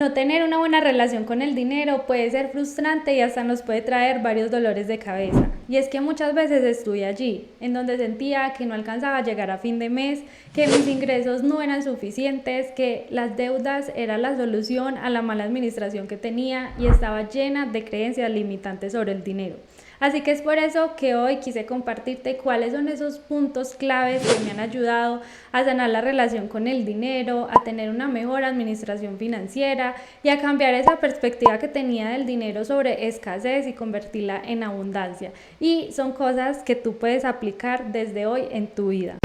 No tener una buena relación con el dinero puede ser frustrante y hasta nos puede traer varios dolores de cabeza. Y es que muchas veces estuve allí, en donde sentía que no alcanzaba a llegar a fin de mes, que mis ingresos no eran suficientes, que las deudas eran la solución a la mala administración que tenía y estaba llena de creencias limitantes sobre el dinero. Así que es por eso que hoy quise compartirte cuáles son esos puntos claves que me han ayudado a sanar la relación con el dinero, a tener una mejor administración financiera y a cambiar esa perspectiva que tenía del dinero sobre escasez y convertirla en abundancia. Y son cosas que tú puedes aplicar desde hoy en tu vida.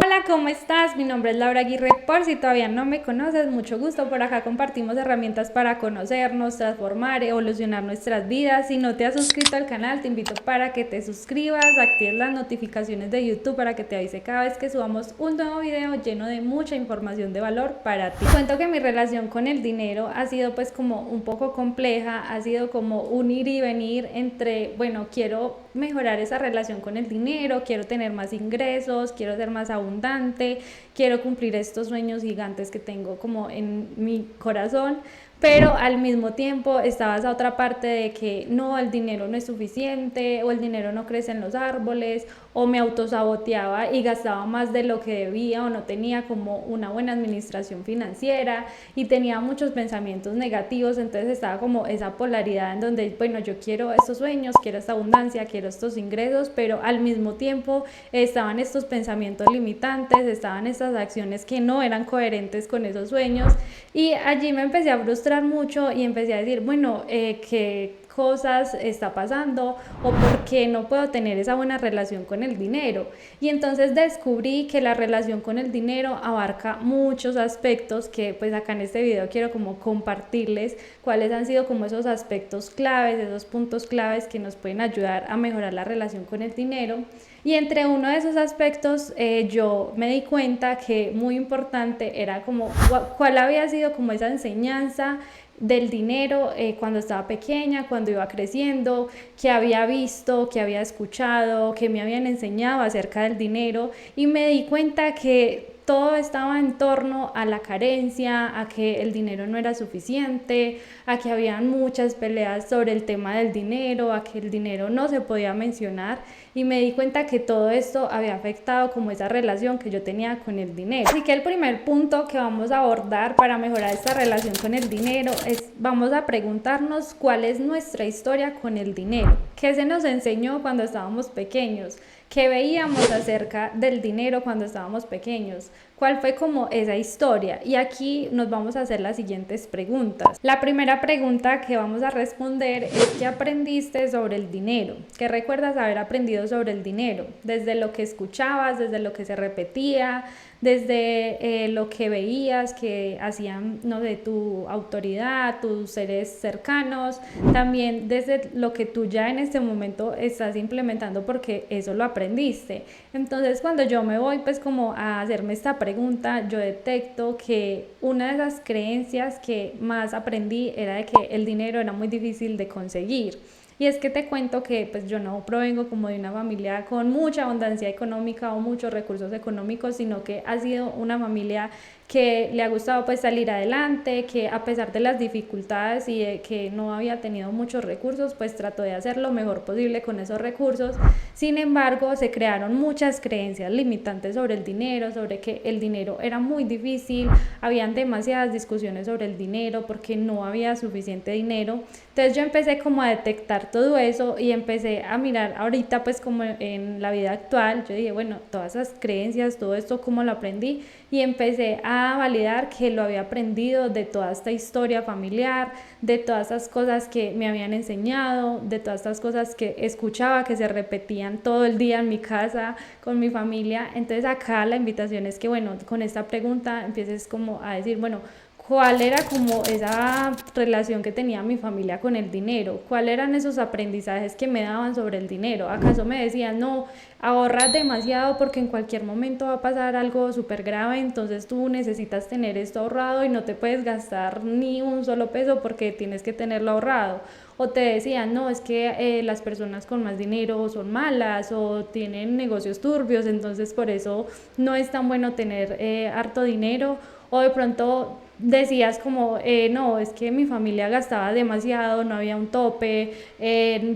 Hola, ¿cómo estás? Mi nombre es Laura Aguirre. Por si todavía no me conoces, mucho gusto. Por acá compartimos herramientas para conocernos, transformar, evolucionar nuestras vidas. Si no te has suscrito al canal, te invito para que te suscribas, actives las notificaciones de YouTube para que te avise cada vez que subamos un nuevo video lleno de mucha información de valor para ti. Cuento que mi relación con el dinero ha sido pues como un poco compleja, ha sido como un ir y venir entre, bueno, quiero mejorar esa relación con el dinero, quiero tener más ingresos, quiero ser más abundante, quiero cumplir estos sueños gigantes que tengo como en mi corazón, pero al mismo tiempo estaba esa otra parte de que no, el dinero no es suficiente o el dinero no crece en los árboles o me autosaboteaba y gastaba más de lo que debía o no tenía como una buena administración financiera y tenía muchos pensamientos negativos. Entonces estaba como esa polaridad en donde, bueno, yo quiero estos sueños, quiero esta abundancia, quiero estos ingresos, pero al mismo tiempo estaban estos pensamientos limitantes, estaban estas acciones que no eran coherentes con esos sueños y allí me empecé a frustrar mucho y empecé a decir, bueno, ¿qué cosas está pasando o por qué no puedo tener esa buena relación con el dinero? Y entonces descubrí que la relación con el dinero abarca muchos aspectos que pues acá en este video quiero como compartirles cuáles han sido como esos aspectos claves, esos puntos claves que nos pueden ayudar a mejorar la relación con el dinero. Y entre uno de esos aspectos yo me di cuenta que muy importante era como cuál había sido como esa enseñanza del dinero cuando estaba pequeña, cuando iba creciendo, que había visto, que había escuchado, que me habían enseñado acerca del dinero y me di cuenta que todo estaba en torno a la carencia, a que el dinero no era suficiente, a que habían muchas peleas sobre el tema del dinero, a que el dinero no se podía mencionar y me di cuenta que todo esto había afectado como esa relación que yo tenía con el dinero. Así que el primer punto que vamos a abordar para mejorar esta relación con el dinero es, vamos a preguntarnos cuál es nuestra historia con el dinero, qué se nos enseñó cuando estábamos pequeños, qué veíamos acerca del dinero cuando estábamos pequeños, cuál fue como esa historia. Y aquí nos vamos a hacer las siguientes preguntas. La primera pregunta que vamos a responder es: ¿qué aprendiste sobre el dinero? ¿Qué recuerdas haber aprendido sobre el dinero? Desde lo que escuchabas, desde lo que se repetía, desde lo que veías que hacían, no sé, tu autoridad, tus seres cercanos, también desde lo que tú ya en este momento estás implementando porque eso lo aprendiste. Entonces cuando yo me voy pues como a hacerme esta pregunta, yo detecto que una de las creencias que más aprendí era de que el dinero era muy difícil de conseguir. Y es que te cuento que pues yo no provengo como de una familia con mucha abundancia económica o muchos recursos económicos, sino que ha sido una familia que le ha gustado pues salir adelante, que a pesar de las dificultades y de que no había tenido muchos recursos, pues trató de hacer lo mejor posible con esos recursos. Sin embargo, se crearon muchas creencias limitantes sobre el dinero, sobre que el dinero era muy difícil, habían demasiadas discusiones sobre el dinero porque no había suficiente dinero. Entonces yo empecé como a detectar todo eso y empecé a mirar ahorita pues como en la vida actual. Yo dije, bueno, todas esas creencias, todo esto, ¿cómo lo aprendí? Y empecé a validar que lo había aprendido de toda esta historia familiar, de todas estas cosas que me habían enseñado, de todas estas cosas que escuchaba que se repetían todo el día en mi casa con mi familia. Entonces acá la invitación es que, bueno, con esta pregunta empieces como a decir, bueno, ¿cuál era como esa relación que tenía mi familia con el dinero? ¿Cuáles eran esos aprendizajes que me daban sobre el dinero? ¿Acaso me decían, no, ahorras demasiado porque en cualquier momento va a pasar algo súper grave, entonces tú necesitas tener esto ahorrado y no te puedes gastar ni un solo peso porque tienes que tenerlo ahorrado? O te decían, no, es que las personas con más dinero son malas o tienen negocios turbios, entonces por eso no es tan bueno tener harto dinero. O de pronto decías como, no, es que mi familia gastaba demasiado, no había un tope,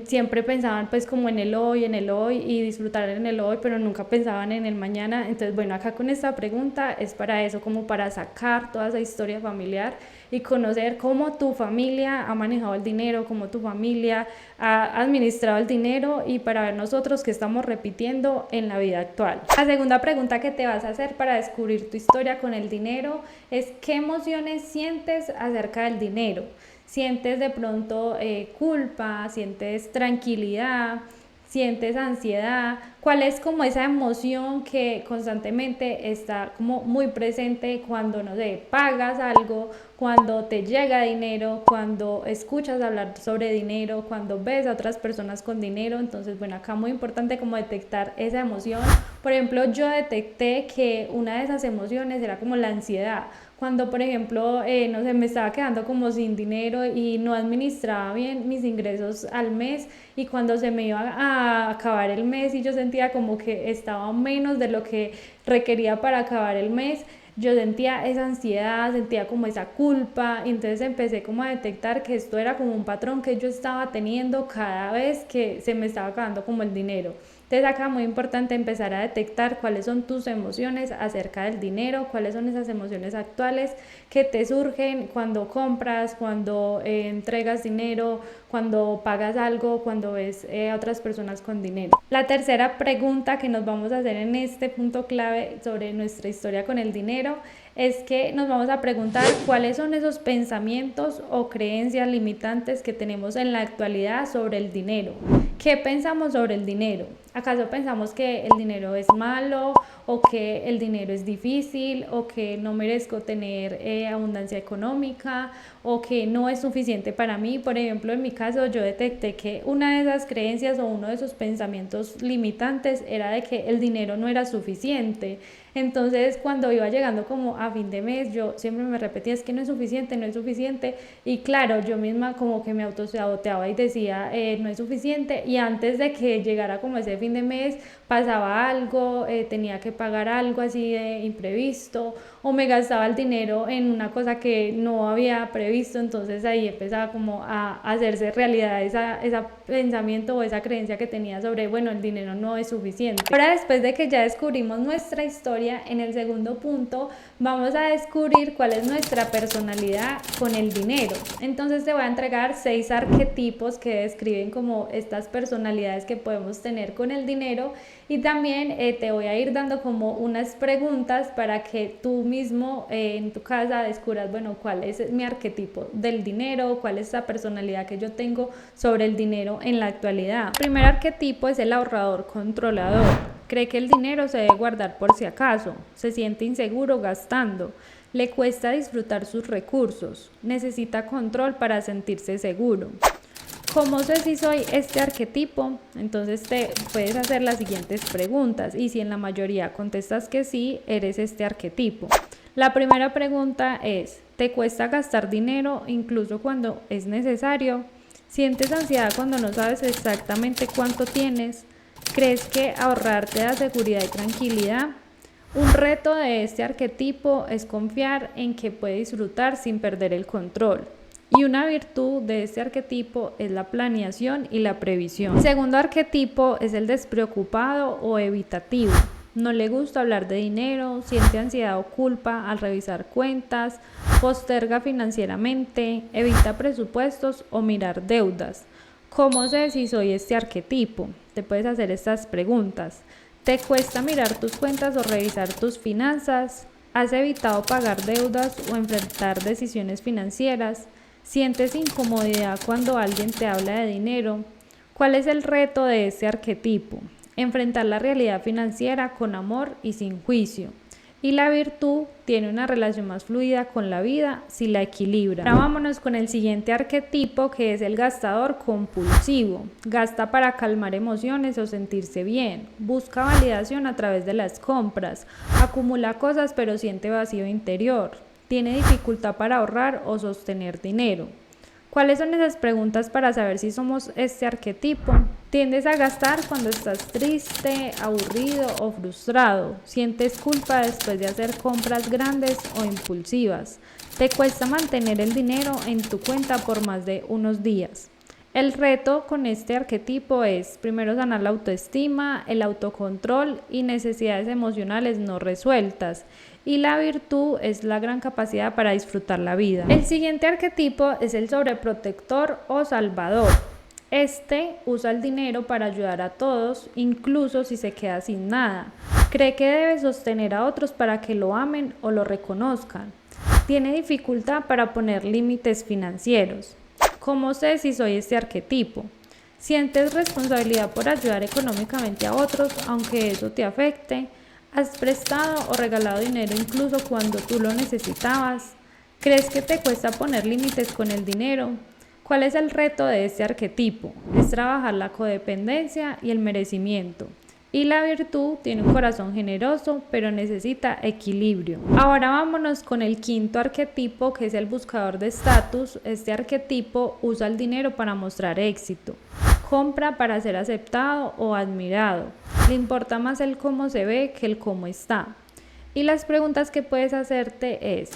siempre pensaban pues como en el hoy y disfrutar en el hoy, pero nunca pensaban en el mañana. Entonces, bueno, acá con esta pregunta es para eso, como para sacar toda esa historia familiar y conocer cómo tu familia ha manejado el dinero, cómo tu familia ha administrado el dinero y para ver nosotros qué estamos repitiendo en la vida actual. La segunda pregunta que te vas a hacer para descubrir tu historia con el dinero es ¿qué emociones sientes acerca del dinero? ¿Sientes de pronto culpa? ¿Sientes tranquilidad? ¿Sientes ansiedad? ¿Cuál es como esa emoción que constantemente está como muy presente cuando, no sé, pagas algo, cuando te llega dinero, cuando escuchas hablar sobre dinero, cuando ves a otras personas con dinero? Entonces, bueno, acá muy importante como detectar esa emoción. Por ejemplo, yo detecté que una de esas emociones era como la ansiedad. Cuando, por ejemplo, no sé, me estaba quedando como sin dinero y no administraba bien mis ingresos al mes, y cuando se me iba a acabar el mes y yo sentía como que estaba menos de lo que requería para acabar el mes, yo sentía esa ansiedad, sentía como esa culpa, y entonces empecé como a detectar que esto era como un patrón que yo estaba teniendo cada vez que se me estaba acabando como el dinero. Entonces acá muy importante empezar a detectar cuáles son tus emociones acerca del dinero, cuáles son esas emociones actuales que te surgen cuando compras, cuando entregas dinero, cuando pagas algo, cuando ves a otras personas con dinero. La tercera pregunta que nos vamos a hacer en este punto clave sobre nuestra historia con el dinero es que nos vamos a preguntar cuáles son esos pensamientos o creencias limitantes que tenemos en la actualidad sobre el dinero. ¿Qué pensamos sobre el dinero? ¿Acaso pensamos que el dinero es malo, o que el dinero es difícil, o que no merezco tener abundancia económica, o que no es suficiente para mí? Por ejemplo, en mi caso yo detecté que una de esas creencias o uno de esos pensamientos limitantes era de que el dinero no era suficiente. Entonces cuando iba llegando como a fin de mes yo siempre me repetía, es que no es suficiente, no es suficiente, y claro, yo misma como que me autosaboteaba y decía, no es suficiente, y antes de que llegara como ese fin de mes pasaba algo, tenía que pagar algo así de imprevisto, o me gastaba el dinero en una cosa que no había previsto. Entonces ahí empezaba como a hacerse realidad ese pensamiento o esa creencia que tenía sobre, bueno, el dinero no es suficiente. Ahora, después de que ya descubrimos nuestra historia, en el segundo punto vamos a descubrir cuál es nuestra personalidad con el dinero. Entonces te voy a entregar 6 arquetipos que describen como estas personalidades que podemos tener con el dinero, y también te voy a ir dando como unas preguntas para que tú mismo en tu casa descubras, bueno, cuál es mi arquetipo del dinero, cuál es esa personalidad que yo tengo sobre el dinero en la actualidad. El primer arquetipo es el ahorrador controlador. Cree que el dinero se debe guardar por si acaso, se siente inseguro gastando, le cuesta disfrutar sus recursos, necesita control para sentirse seguro. ¿Cómo sé si soy este arquetipo? Entonces te puedes hacer las siguientes preguntas, y si en la mayoría contestas que sí, eres este arquetipo. La primera pregunta es, ¿te cuesta gastar dinero incluso cuando es necesario? ¿Sientes ansiedad cuando no sabes exactamente cuánto tienes? ¿Crees que ahorrar te da seguridad y tranquilidad? Un reto de este arquetipo es confiar en que puede disfrutar sin perder el control. Y una virtud de este arquetipo es la planeación y la previsión. El segundo arquetipo es el despreocupado o evitativo. No le gusta hablar de dinero, siente ansiedad o culpa al revisar cuentas, posterga financieramente, evita presupuestos o mirar deudas. ¿Cómo sé si soy este arquetipo? Te puedes hacer estas preguntas. ¿Te cuesta mirar tus cuentas o revisar tus finanzas? ¿Has evitado pagar deudas o enfrentar decisiones financieras? ¿Sientes incomodidad cuando alguien te habla de dinero? ¿Cuál es el reto de este arquetipo? Enfrentar la realidad financiera con amor y sin juicio. Y la virtud tiene una relación más fluida con la vida si la equilibra. Ahora vámonos con el siguiente arquetipo, que es el gastador compulsivo. Gasta para calmar emociones o sentirse bien. Busca validación a través de las compras. Acumula cosas pero siente vacío interior. Tiene dificultad para ahorrar o sostener dinero. ¿Cuáles son esas preguntas para saber si somos este arquetipo? Tiendes a gastar cuando estás triste, aburrido o frustrado. Sientes culpa después de hacer compras grandes o impulsivas. Te cuesta mantener el dinero en tu cuenta por más de unos días. El reto con este arquetipo es primero sanar la autoestima, el autocontrol y necesidades emocionales no resueltas. Y la virtud es la gran capacidad para disfrutar la vida. El siguiente arquetipo es el sobreprotector o salvador. Este usa el dinero para ayudar a todos, incluso si se queda sin nada. Cree que debe sostener a otros para que lo amen o lo reconozcan. Tiene dificultad para poner límites financieros. ¿Cómo sé si soy este arquetipo? Sientes responsabilidad por ayudar económicamente a otros, aunque eso te afecte. ¿Has prestado o regalado dinero incluso cuando tú lo necesitabas? ¿Crees que te cuesta poner límites con el dinero? ¿Cuál es el reto de este arquetipo? Es trabajar la codependencia y el merecimiento. Y la virtud tiene un corazón generoso, pero necesita equilibrio. Ahora vámonos con el quinto arquetipo, que es el buscador de estatus. Este arquetipo usa el dinero para mostrar éxito. Compra para ser aceptado o admirado. Le importa más el cómo se ve que el cómo está. Y las preguntas que puedes hacerte es: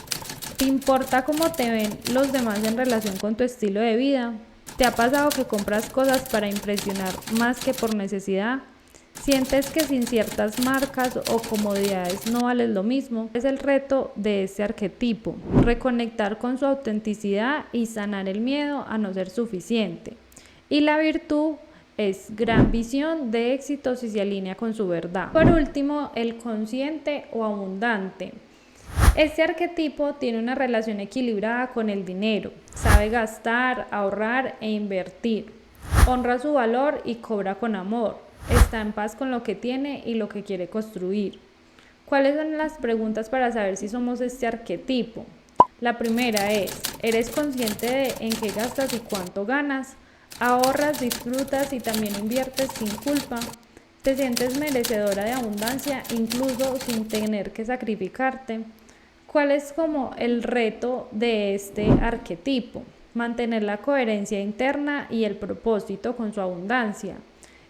¿te importa cómo te ven los demás en relación con tu estilo de vida? ¿Te ha pasado que compras cosas para impresionar más que por necesidad? ¿Sientes que sin ciertas marcas o comodidades no vales lo mismo? Es el reto de este arquetipo: reconectar con su autenticidad y sanar el miedo a no ser suficiente. Y la virtud es gran visión de éxito si se alinea con su verdad. Por último, el consciente o abundante. Este arquetipo tiene una relación equilibrada con el dinero. Sabe gastar, ahorrar e invertir. Honra su valor y cobra con amor. Está en paz con lo que tiene y lo que quiere construir. ¿Cuáles son las preguntas para saber si somos este arquetipo? La primera es: ¿eres consciente de en qué gastas y cuánto ganas? ¿Ahorras, disfrutas y también inviertes sin culpa? ¿Te sientes merecedora de abundancia incluso sin tener que sacrificarte? ¿Cuál es como el reto de este arquetipo? Mantener la coherencia interna y el propósito con su abundancia.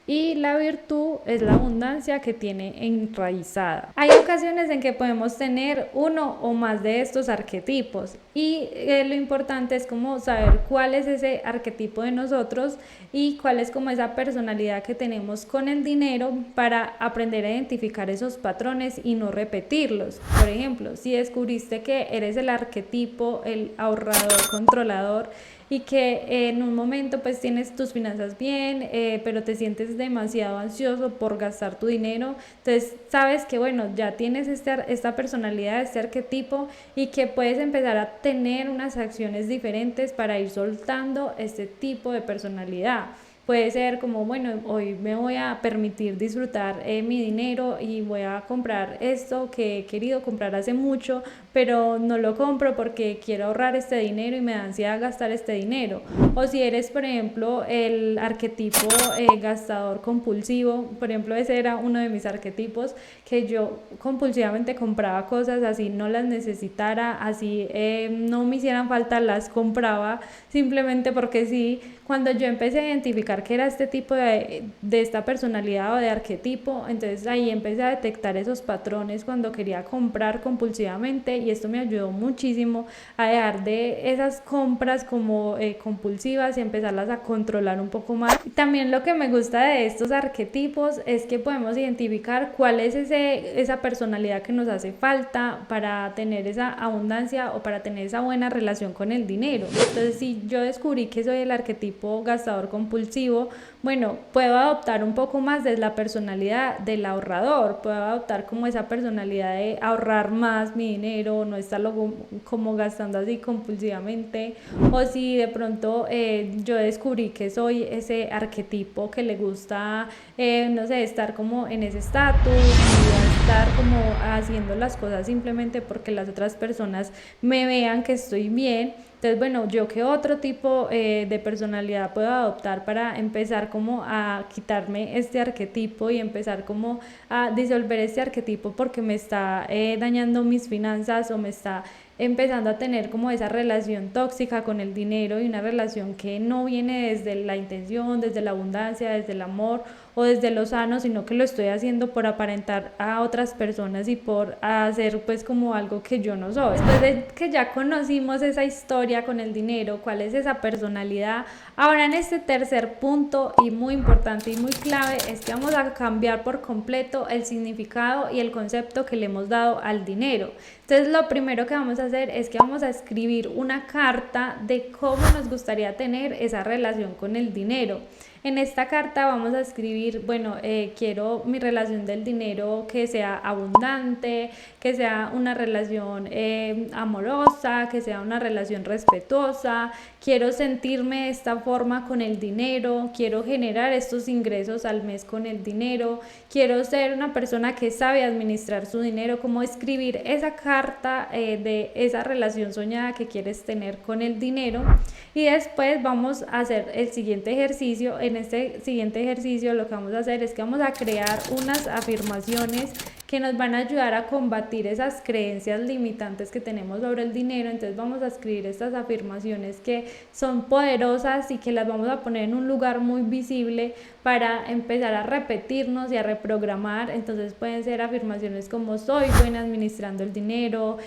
Y la virtud es la abundancia que tiene enraizada. Hay ocasiones en que podemos tener uno o más de estos arquetipos y lo importante es como saber cuál es ese arquetipo de nosotros y cuál es como esa personalidad que tenemos con el dinero para aprender a identificar esos patrones y no repetirlos. Por ejemplo, si descubriste que eres el arquetipo, el ahorrador, controlador, y que en un momento pues tienes tus finanzas bien, pero te sientes demasiado ansioso por gastar tu dinero, entonces sabes que bueno, ya tienes esta personalidad, este arquetipo y que puedes empezar a tener unas acciones diferentes para ir soltando este tipo de personalidad. Puede ser como, bueno, hoy me voy a permitir disfrutar mi dinero y voy a comprar esto que he querido comprar hace mucho, pero no lo compro porque quiero ahorrar este dinero y me da ansiedad gastar este dinero. O si eres, por ejemplo, el arquetipo gastador compulsivo, por ejemplo, ese era uno de mis arquetipos, que yo compulsivamente compraba cosas así no las necesitara, así no me hicieran falta, las compraba simplemente porque sí. Cuando yo empecé a identificar que era este tipo de esta personalidad o de arquetipo, entonces ahí empecé a detectar esos patrones cuando quería comprar compulsivamente y esto me ayudó muchísimo a dejar de esas compras como compulsivas y empezarlas a controlar un poco más. También lo que me gusta de estos arquetipos es que podemos identificar cuál es esa personalidad que nos hace falta para tener esa abundancia o para tener esa buena relación con el dinero. Entonces, si yo descubrí que soy el arquetipo gastador compulsivo, bueno, puedo adoptar un poco más de la personalidad del ahorrador, puedo adoptar como esa personalidad de ahorrar más mi dinero, no estarlo como gastando así compulsivamente. O si de pronto yo descubrí que soy ese arquetipo que le gusta, no sé, estar como en ese estatus y estar como haciendo las cosas simplemente porque las otras personas me vean que estoy bien. Entonces, bueno, yo qué otro tipo de personalidad puedo adoptar para empezar como a quitarme este arquetipo y empezar como a disolver este arquetipo porque me está dañando mis finanzas o me está empezando a tener como esa relación tóxica con el dinero y una relación que no viene desde la intención, desde la abundancia, desde el amor o desde lo sano, sino que lo estoy haciendo por aparentar a otras personas y por hacer pues como algo que yo no soy. Después de que ya conocimos esa historia con el dinero, cuál es esa personalidad, ahora en este tercer punto y muy importante y muy clave es que vamos a cambiar por completo el significado y el concepto que le hemos dado al dinero. Entonces lo primero que vamos a hacer es que vamos a escribir una carta de cómo nos gustaría tener esa relación con el dinero. En esta carta vamos a escribir, bueno, quiero mi relación del dinero que sea abundante, que sea una relación amorosa, que sea una relación respetuosa, quiero sentirme de esta forma con el dinero, quiero generar estos ingresos al mes con el dinero, quiero ser una persona que sabe administrar su dinero, como escribir esa carta de esa relación soñada que quieres tener con el dinero. Y después vamos a hacer el siguiente ejercicio. En este siguiente ejercicio lo que vamos a hacer es que vamos a crear unas afirmaciones que nos van a ayudar a combatir esas creencias limitantes que tenemos sobre el dinero. Entonces vamos a escribir estas afirmaciones que son poderosas y que las vamos a poner en un lugar muy visible para empezar a repetirnos y a reprogramar. Entonces pueden ser afirmaciones como: soy buena administrando el dinero,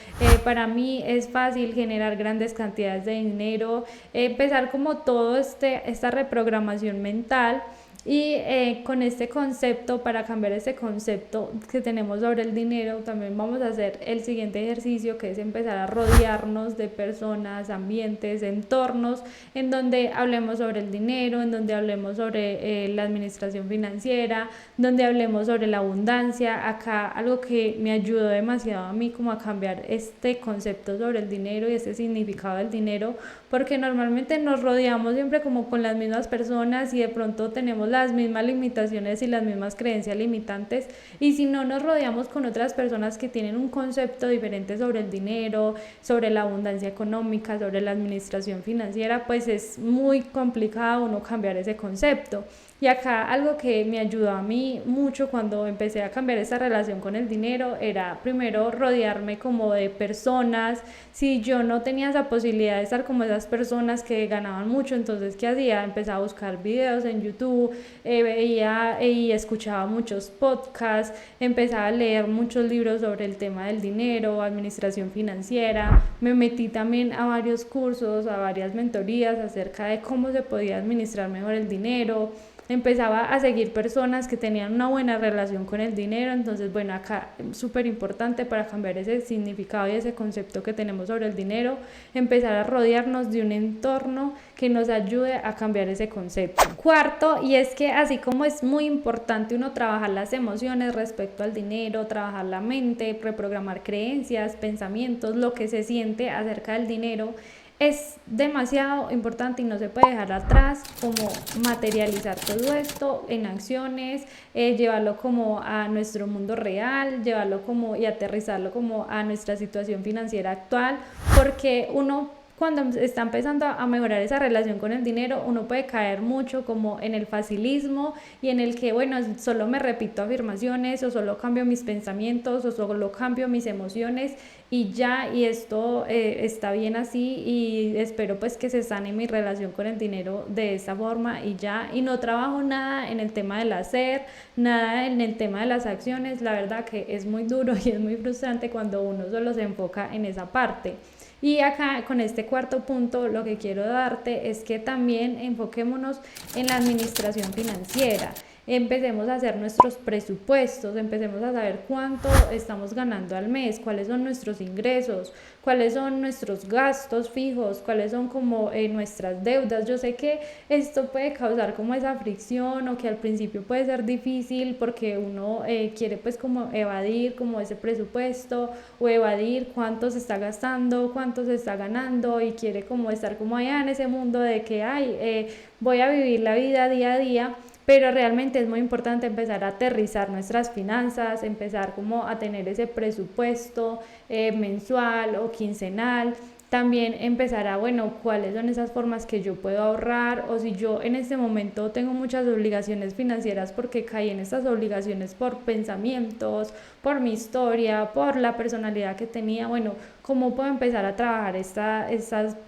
para mí es fácil generar grandes cantidades de dinero, empezar como todo esta reprogramación mental. Y con este concepto, para cambiar este concepto que tenemos sobre el dinero, también vamos a hacer el siguiente ejercicio, que es empezar a rodearnos de personas, ambientes, entornos en donde hablemos sobre el dinero, en donde hablemos sobre la administración financiera, donde hablemos sobre la abundancia. Acá algo que me ayudó demasiado a mí como a cambiar este concepto sobre el dinero y este significado del dinero, porque normalmente nos rodeamos siempre como con las mismas personas y de pronto tenemos las mismas limitaciones y las mismas creencias limitantes, y si no nos rodeamos con otras personas que tienen un concepto diferente sobre el dinero, sobre la abundancia económica, sobre la administración financiera, pues es muy complicado uno cambiar ese concepto. Y acá algo que me ayudó a mí mucho cuando empecé a cambiar esa relación con el dinero era primero rodearme como de personas. Si yo no tenía esa posibilidad de estar como esas personas que ganaban mucho, entonces ¿qué hacía? Empezaba a buscar videos en YouTube, veía y escuchaba muchos podcasts, empezaba a leer muchos libros sobre el tema del dinero, administración financiera, me metí también a varios cursos, a varias mentorías acerca de cómo se podía administrar mejor el dinero. Empezaba a seguir personas que tenían una buena relación con el dinero. Entonces, bueno, acá súper importante para cambiar ese significado y ese concepto que tenemos sobre el dinero, empezar a rodearnos de un entorno que nos ayude a cambiar ese concepto. Cuarto, y es que así como es muy importante uno trabajar las emociones respecto al dinero, trabajar la mente, reprogramar creencias, pensamientos, lo que se siente acerca del dinero, es demasiado importante y no se puede dejar atrás como materializar todo esto en acciones, llevarlo como a nuestro mundo real, llevarlo como y aterrizarlo como a nuestra situación financiera actual, porque uno cuando está empezando a mejorar esa relación con el dinero, uno puede caer mucho como en el facilismo y en el que, bueno, solo me repito afirmaciones o solo cambio mis pensamientos o solo cambio mis emociones y ya, y esto está bien así, y espero pues que se sane mi relación con el dinero de esa forma y ya, y no trabajo nada en el tema del hacer, nada en el tema de las acciones. La verdad que es muy duro y es muy frustrante cuando uno solo se enfoca en esa parte. Y acá con este cuarto punto lo que quiero darte es que también enfoquémonos en la administración financiera. Empecemos a hacer nuestros presupuestos, empecemos a saber cuánto estamos ganando al mes, cuáles son nuestros ingresos, cuáles son nuestros gastos fijos, cuáles son como nuestras deudas. Yo sé que esto puede causar como esa fricción o que al principio puede ser difícil porque uno quiere pues como evadir como ese presupuesto o evadir cuánto se está gastando, cuánto se está ganando, y quiere como estar como allá en ese mundo de que voy a vivir la vida día a día. Pero realmente es muy importante empezar a aterrizar nuestras finanzas, empezar como a tener ese presupuesto mensual o quincenal. También empezar a, bueno, cuáles son esas formas que yo puedo ahorrar, o si yo en este momento tengo muchas obligaciones financieras porque caí en estas obligaciones por pensamientos, por mi historia, por la personalidad que tenía, bueno, ¿Cómo puedo empezar a trabajar esta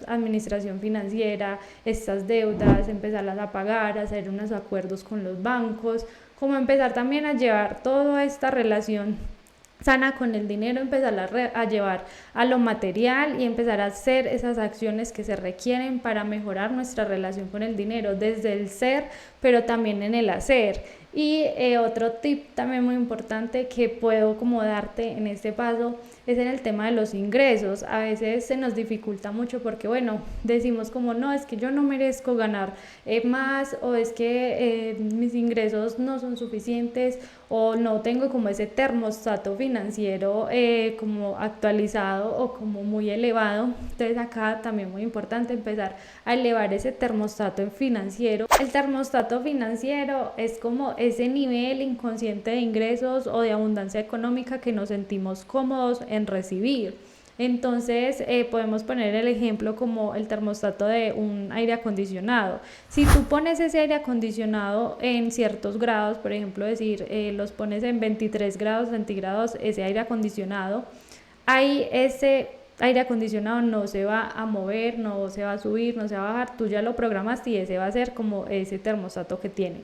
administración financiera, estas deudas, empezarlas a pagar, hacer unos acuerdos con los bancos? Cómo empezar también a llevar toda esta relación sana con el dinero, empezar a llevar a lo material y empezar a hacer esas acciones que se requieren para mejorar nuestra relación con el dinero, desde el ser, pero también en el hacer. Y otro tip también muy importante que puedo como darte en este paso es en el tema de los ingresos. A veces se nos dificulta mucho porque, bueno, decimos como no, es que yo no merezco ganar más, o es que mis ingresos no son suficientes, o no tengo como ese termostato financiero como actualizado o como muy elevado. Entonces acá también muy importante empezar a elevar ese termostato financiero. El termostato financiero es como ese nivel inconsciente de ingresos o de abundancia económica que nos sentimos cómodos en recibir. Entonces podemos poner el ejemplo como el termostato de un aire acondicionado. Si tú pones ese aire acondicionado en ciertos grados, por ejemplo decir los pones en 23 grados centígrados, ese aire acondicionado, ahí ese aire acondicionado no se va a mover, no se va a subir, no se va a bajar, tú ya lo programaste y ese va a ser como ese termostato que tiene.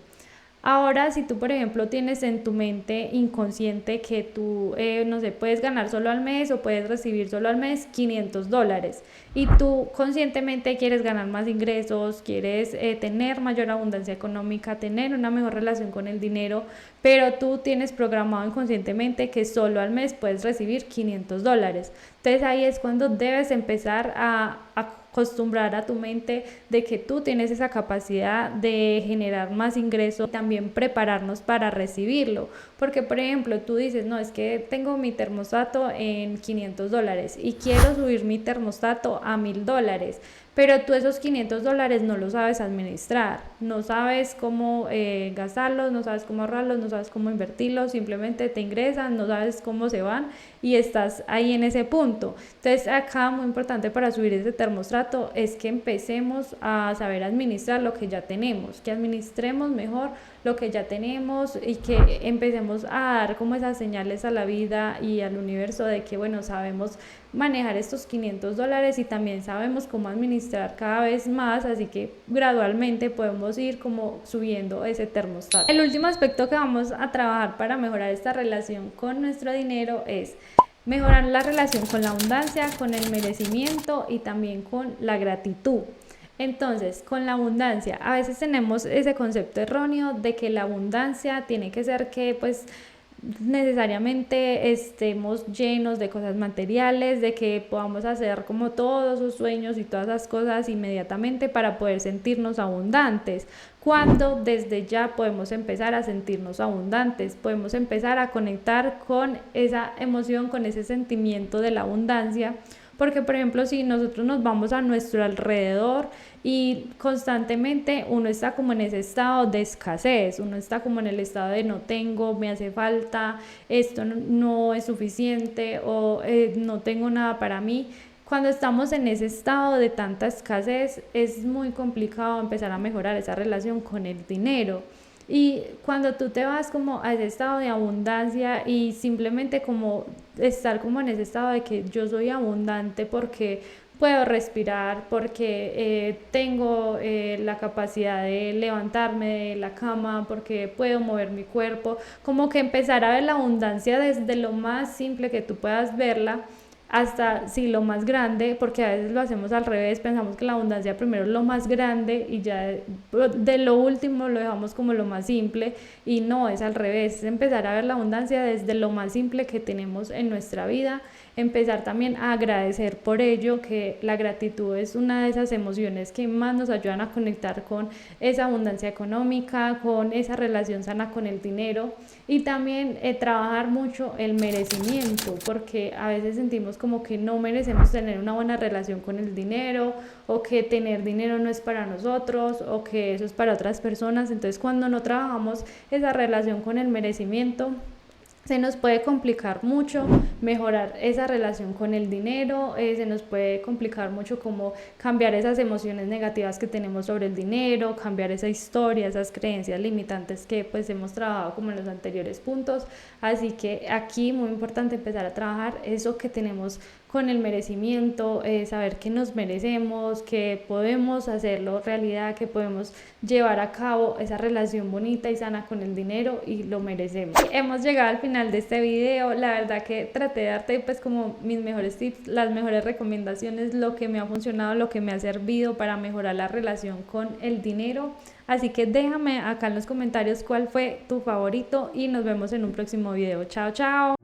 Ahora, si tú, por ejemplo, tienes en tu mente inconsciente que tú, no sé, puedes ganar solo al mes o puedes recibir solo al mes $500 y tú conscientemente quieres ganar más ingresos, quieres tener mayor abundancia económica, tener una mejor relación con el dinero, pero tú tienes programado inconscientemente que solo al mes puedes recibir $500. Entonces ahí es cuando debes empezar a acostumbrar a tu mente de que tú tienes esa capacidad de generar más ingresos y también prepararnos para recibirlo. Porque, por ejemplo, tú dices, no, es que tengo mi termostato en $500 y quiero subir mi termostato a $1000. Pero tú esos $500 no los sabes administrar, no sabes cómo gastarlos, no sabes cómo ahorrarlos, no sabes cómo invertirlos, simplemente te ingresan, no sabes cómo se van y estás ahí en ese punto. Entonces acá muy importante para subir ese termostato es que empecemos a saber administrar lo que ya tenemos, que administremos mejor lo que ya tenemos y que empecemos a dar como esas señales a la vida y al universo de que, bueno, sabemos manejar estos $500 y también sabemos cómo administrar cada vez más, así que gradualmente podemos ir como subiendo ese termostato. El último aspecto que vamos a trabajar para mejorar esta relación con nuestro dinero es mejorar la relación con la abundancia, con el merecimiento y también con la gratitud. Entonces, con la abundancia, a veces tenemos ese concepto erróneo de que la abundancia tiene que ser que pues necesariamente estemos llenos de cosas materiales, de que podamos hacer como todos esos sueños y todas esas cosas inmediatamente para poder sentirnos abundantes, cuando desde ya podemos empezar a sentirnos abundantes, podemos empezar a conectar con esa emoción, con ese sentimiento de la abundancia. Porque, por ejemplo, si nosotros nos vamos a nuestro alrededor y constantemente uno está como en ese estado de escasez, uno está como en el estado de no tengo, me hace falta, esto no es suficiente o no tengo nada para mí. Cuando estamos en ese estado de tanta escasez es muy complicado empezar a mejorar esa relación con el dinero. Y cuando tú te vas como a ese estado de abundancia y simplemente como estar como en ese estado de que yo soy abundante porque puedo respirar, porque tengo la capacidad de levantarme de la cama, porque puedo mover mi cuerpo, como que empezar a ver la abundancia desde lo más simple que tú puedas verla hasta sí lo más grande, porque a veces lo hacemos al revés, pensamos que la abundancia primero es lo más grande y ya de lo último lo dejamos como lo más simple, y no, es al revés, es empezar a ver la abundancia desde lo más simple que tenemos en nuestra vida, empezar también a agradecer por ello, que la gratitud es una de esas emociones que más nos ayudan a conectar con esa abundancia económica, con esa relación sana con el dinero, y también trabajar mucho el merecimiento, porque a veces sentimos como que no merecemos tener una buena relación con el dinero, o que tener dinero no es para nosotros, o que eso es para otras personas. Entonces cuando no trabajamos esa relación con el merecimiento, se nos puede complicar mucho mejorar esa relación con el dinero, se nos puede complicar mucho como cambiar esas emociones negativas que tenemos sobre el dinero, cambiar esa historia, esas creencias limitantes que pues hemos trabajado como en los anteriores puntos. Así que aquí muy importante empezar a trabajar eso que tenemos con el merecimiento, saber que nos merecemos, que podemos hacerlo realidad, que podemos llevar a cabo esa relación bonita y sana con el dinero y lo merecemos. Hemos llegado al final de este video. La verdad que traté de darte pues como mis mejores tips, las mejores recomendaciones, lo que me ha funcionado, lo que me ha servido para mejorar la relación con el dinero. Así que déjame acá en los comentarios cuál fue tu favorito y nos vemos en un próximo video. Chao, chao.